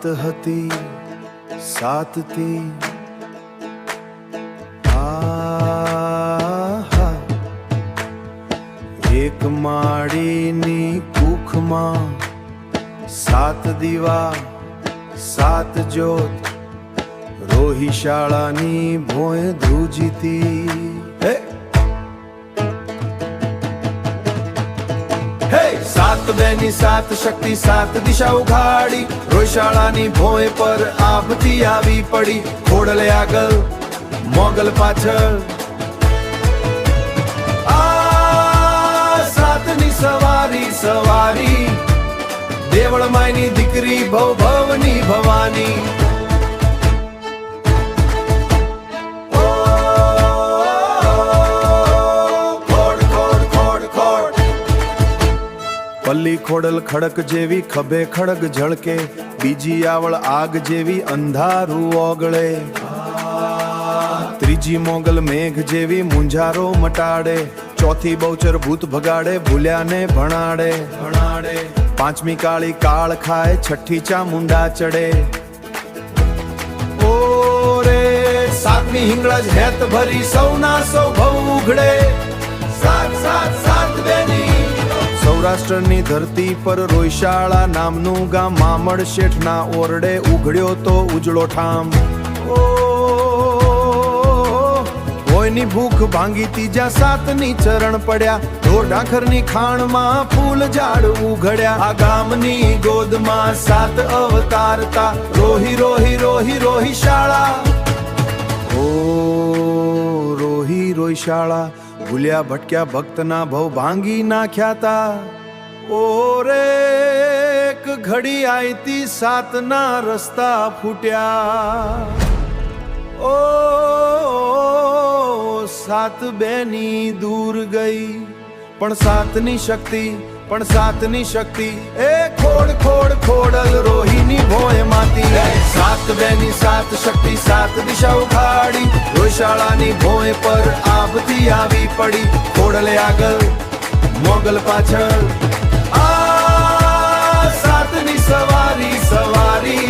વાત હતી સાતથી આહા એક માળીની કુખમાં સાત દીવા સાત જ્યોત રોહી શાળાની ભોય ધ્રુજીતી સાત બેની સાત શક્તિ સાત દિશા ઉઘાડી રોયશાળાની ભોય પર આભથી આવી પડી ખોડલે આગળ મોગલ પાછળ આ સાતની સવારી સવારી દેવળ માયની દીકરી ભવ ભવની ભવાની પલ્લી ખોડલ ખડક જેવી ખભે ખડગ ઝળકે બીજી આવળ આગ જેવી અંધારું ઓગળે ત્રીજી મોગલ મેઘ જેવી મુંજારો મટાડે ચોથી બહુચર ભૂત ભગાડે ભૂલ્યાને ભણાડે પાંચમી કાળી કાળ ખાય છઠ્ઠી ચામુંડા ચડે ઓ રે સાતમી હિંગળજ હેત ભરી સૌના સૌ ભવ ઉઘડે સાત સાત સાત બેની સૌરાષ્ટ્રની ધરતી પર રોયશાળા નામનું ગામ મામડ શેઠના ઓરડે ઉઘડ્યો તો ઉજળો ઠામ ભોયની ભૂખ ભાંગી ત્રીજા સાતની ચરણ પડ્યા ઢોર ઢાંખરની ખાણમાં ફૂલ ઝાડ ઉઘડ્યા આ ગામની ગોદમાં સાત અવતારતા રોહી રોહી રોહી રોહી શાળા ઓ રોહી રોયશાળા ભૂલ્યા ભટક્યા ભક્તના ભવ ભાંગી નાખ્યા તા ઓરે એક ઘડી આયતી સાતના રસ્તા ફૂટ્યા ઓ સાત બેની દૂર ગઈ પણ સાતની શક્તિ એ ખોડ ખોડ ખોડલ રોહીની ભોય માતી સાત બેની સાત શક્તિ સાત દિશા ઉખાડી રોયશાળાની ભોય પર આભથી આવી પડી ખોડલે આગળ મોગલ પાછળ આ સાતની સવારી સવારી